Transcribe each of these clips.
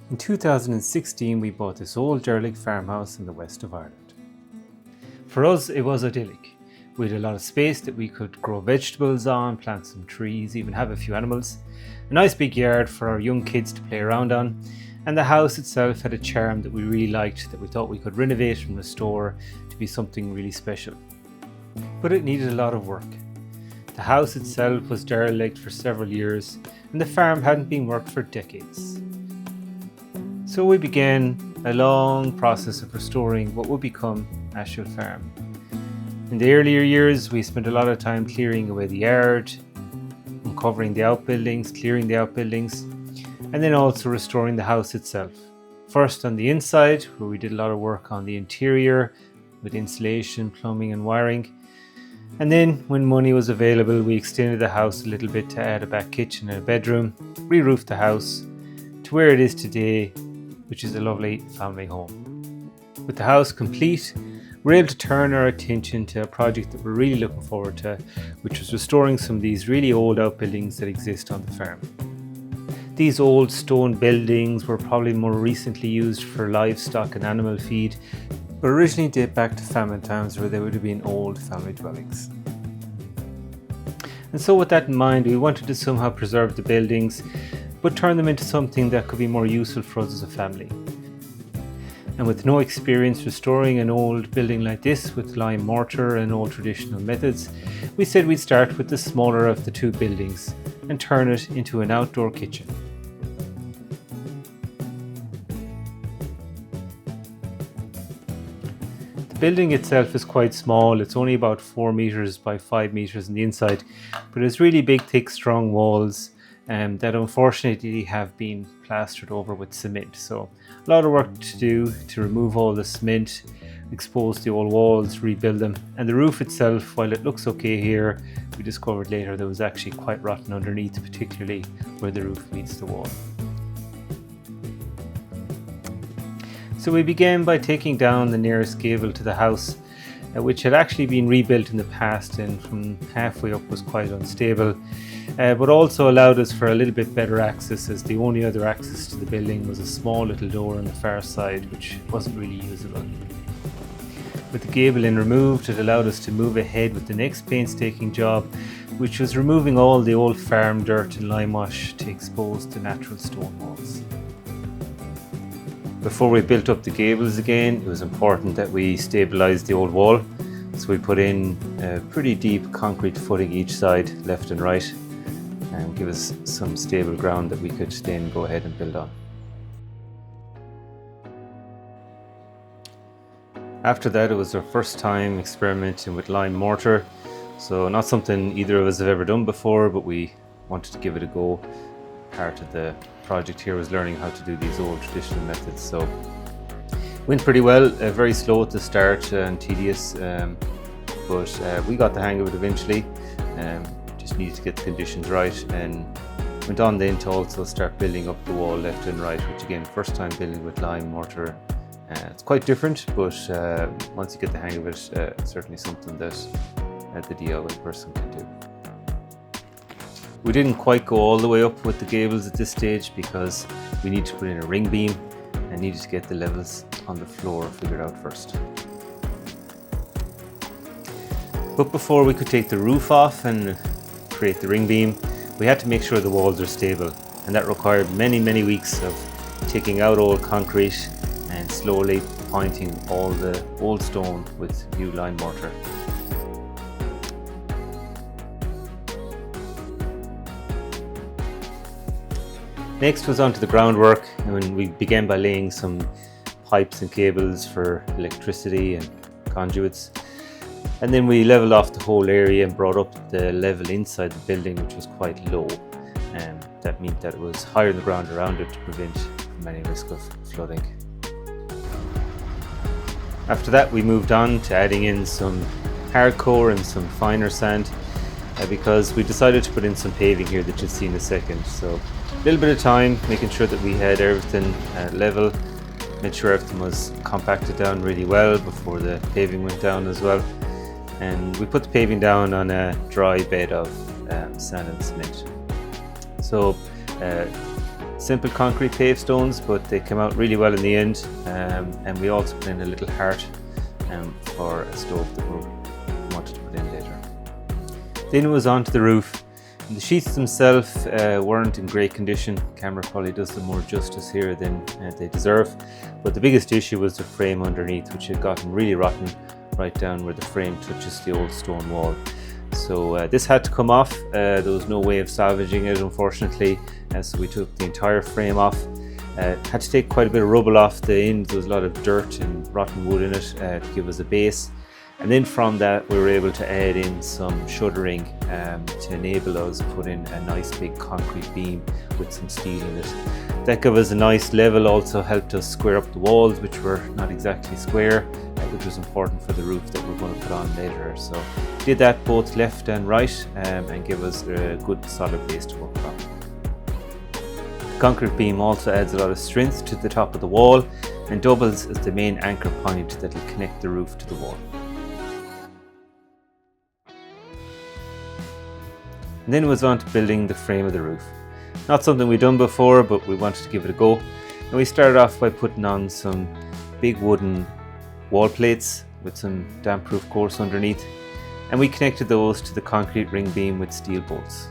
In 2016, we bought this old derelict farmhouse in the west of Ireland. For us, it was idyllic. We had a lot of space that we could grow vegetables on, plant some trees, even have a few animals, a nice big yard for our young kids to play around on, and the house itself had a charm that we really liked, that we thought we could renovate and restore to be something really special. But it needed a lot of work. The house itself was derelict for several years, and the farm hadn't been worked for decades. So we began a long process of restoring what would become Ashfield Farm. In the earlier years, we spent a lot of time clearing away the yard, uncovering the outbuildings, clearing the outbuildings, and then also restoring the house itself. First on the inside, where we did a lot of work on the interior with insulation, plumbing and wiring. And then when money was available, we extended the house a little bit to add a back kitchen and a bedroom, re-roofed the house to where it is today, which is a lovely family home. With the house complete, we're able to turn our attention to a project that we're really looking forward to, which was restoring some of these really old outbuildings that exist on the farm. These old stone buildings were probably more recently used for livestock and animal feed, but originally date back to famine times where they would have been old family dwellings. And so with that in mind, we wanted to somehow preserve the buildings, but turn them into something that could be more useful for us as a family. And with no experience restoring an old building like this with lime mortar and old traditional methods, we said we'd start with the smaller of the two buildings and turn it into an outdoor kitchen. The building itself is quite small. It's only about 4 meters by 5 meters on the inside, but it's really big, thick, strong walls that unfortunately have been plastered over with cement. So a lot of work to do to remove all the cement, expose the old walls, rebuild them. And the roof itself, while it looks okay here, we discovered later there was actually quite rotten underneath, particularly where the roof meets the wall. So we began by taking down the nearest gable to the house, which had actually been rebuilt in the past and from halfway up was quite unstable, but also allowed us for a little bit better access, as the only other access to the building was a small little door on the far side which wasn't really usable. With the gable in removed, it allowed us to move ahead with the next painstaking job, which was removing all the old farm dirt and lime wash to expose the natural stone walls. Before we built up the gables again, it was important that we stabilised the old wall, so we put in a pretty deep concrete footing each side, left and right, and give us some stable ground that we could then go ahead and build on. After that, it was our first time experimenting with lime mortar, so not something either of us have ever done before, but we wanted to give it a go. Part of the project here was learning how to do these old traditional methods, so went pretty well. Very slow at the start and tedious, but we got the hang of it eventually. Just needed to get the conditions right, and went on then to also start building up the wall left and right, which again, first time building with lime mortar. It's quite different, but once you get the hang of it, it's certainly something that the DIY person can do. We didn't quite go all the way up with the gables at this stage because we need to put in a ring beam and needed to get the levels on the floor figured out first. But before we could take the roof off and create the ring beam, we had to make sure the walls are stable, and that required many weeks of taking out old concrete and slowly pointing all the old stone with new lime mortar. Next was onto the groundwork, and we began by laying some pipes and cables for electricity and conduits. And then we leveled off the whole area and brought up the level inside the building, which was quite low. And that meant that it was higher than the ground around it to prevent from any risk of flooding. After that, we moved on to adding in some hardcore and some finer sand, because we decided to put in some paving here that you'll see in a second. So a little bit of time making sure that we had everything level, made sure everything was compacted down really well before the paving went down as well. And we put the paving down on a dry bed of sand and cement. So simple concrete paved stones, but they came out really well in the end. And we also put in a little heart for a stove that we wanted to put in later. Then it was onto the roof. And the sheets themselves weren't in great condition. The camera probably does them more justice here than they deserve. But the biggest issue was the frame underneath, which had gotten really rotten right down where the frame touches the old stone wall. So this had to come off. There was no way of salvaging it, unfortunately. So we took the entire frame off. Had to take quite a bit of rubble off the end. There was a lot of dirt and rotten wood in it to give us a base. And then from that we were able to add in some shuttering to enable us to put in a nice big concrete beam with some steel in it. That gave us a nice level, also helped us square up the walls, which were not exactly square, which was important for the roof that we're going to put on later. So did that both left and right and give us a good solid base to work from. The concrete beam also adds a lot of strength to the top of the wall and doubles as the main anchor point that will connect the roof to the wall. And then it was on to building the frame of the roof. Not something we'd done before, but we wanted to give it a go. And we started off by putting on some big wooden wall plates with some damp-proof course underneath, and we connected those to the concrete ring beam with steel bolts.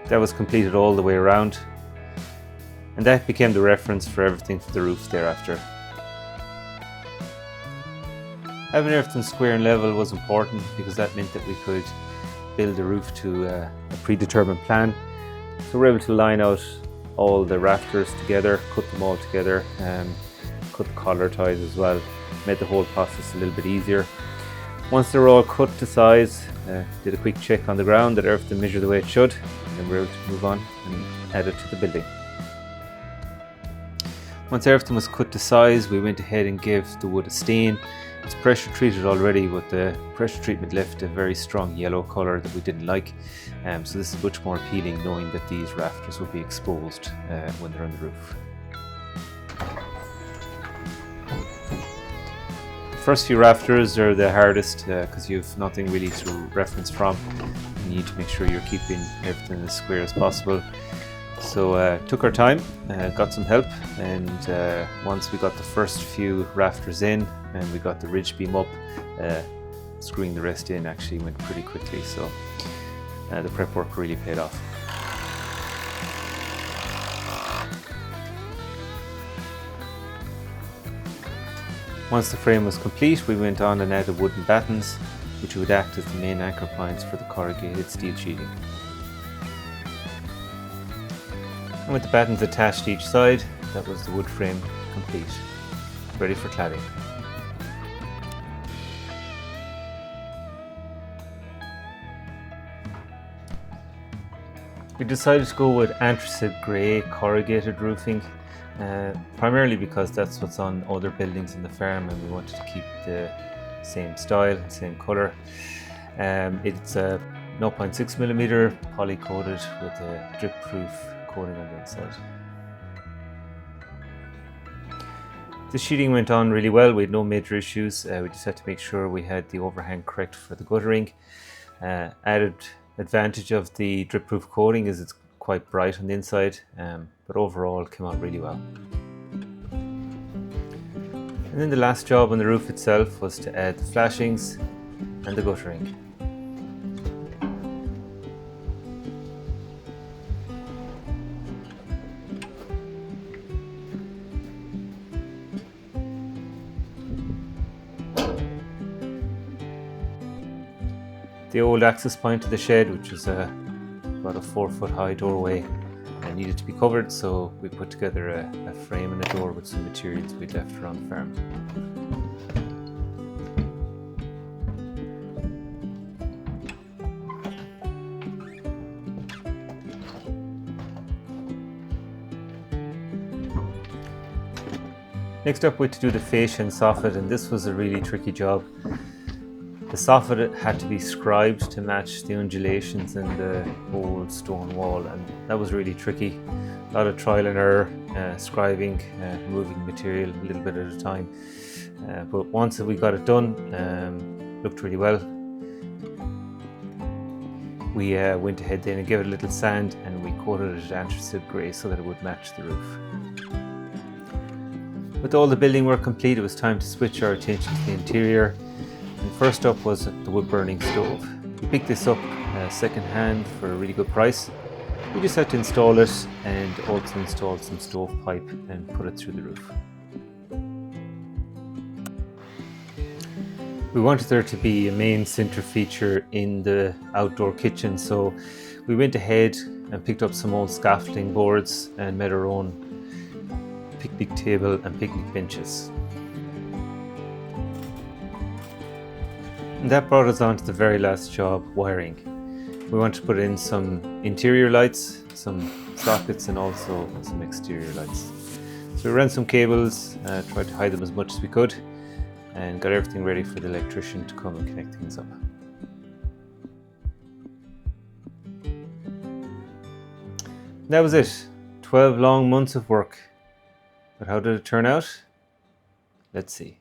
That was completed all the way around, and that became the reference for everything for the roof thereafter. Having everything square and level was important because that meant that we could build the roof to a predetermined plan. So we're able to line out all the rafters together, cut them all together, cut the collar ties as well, made the whole process a little bit easier. Once they were all cut to size, did a quick check on the ground that everything measured the way it should, and then we were able to move on and add it to the building. Once everything was cut to size, we went ahead and gave the wood a stain. It's pressure treated already, but the pressure treatment left a very strong yellow colour that we didn't like. So this is much more appealing knowing that these rafters will be exposed when they're on the roof. The first few rafters are the hardest because you have nothing really to reference from. You need to make sure you're keeping everything as square as possible. So took our time, got some help, and once we got the first few rafters in and we got the ridge beam up, screwing the rest in actually went pretty quickly, so the prep work really paid off. Once the frame was complete, we went on and added wooden battens, which would act as the main anchor points for the corrugated steel sheeting. And with the battens attached to each side, that was the wood frame complete, ready for cladding. We decided to go with anthracite grey corrugated roofing, primarily because that's what's on other buildings in the farm and we wanted to keep the same style, same colour. It's a 0.6mm poly coated with a drip proof coating on the inside. The sheeting went on really well. We had no major issues. We just had to make sure we had the overhang correct for the guttering. Added advantage of the drip proof coating is it's quite bright on the inside, but overall it came out really well. And then the last job on the roof itself was to add the flashings and the guttering. The old access point to the shed, which was about a 4-foot high doorway, needed to be covered, so we put together a frame and a door with some materials we'd left around the farm. Next up we had to do the fascia and soffit, and this was a really tricky job. The soffit had to be scribed to match the undulations in the old stone wall, and that was really tricky. A lot of trial and error, scribing, removing material a little bit at a time. But once we got it done, looked really well. We went ahead then and gave it a little sand, and we coated it anthracite grey so that it would match the roof. With all the building work complete, it was time to switch our attention to the interior. And first up was the wood burning stove. We picked this up second hand for a really good price. We just had to install it and also install some stovepipe and put it through the roof. We wanted there to be a main centre feature in the outdoor kitchen, so we went ahead and picked up some old scaffolding boards and made our own picnic table and picnic benches. And that brought us on to the very last job, wiring. We wanted to put in some interior lights, some sockets, and also some exterior lights. So we ran some cables, tried to hide them as much as we could, and got everything ready for the electrician to come and connect things up. That was it. 12 long months of work. But how did it turn out? Let's see.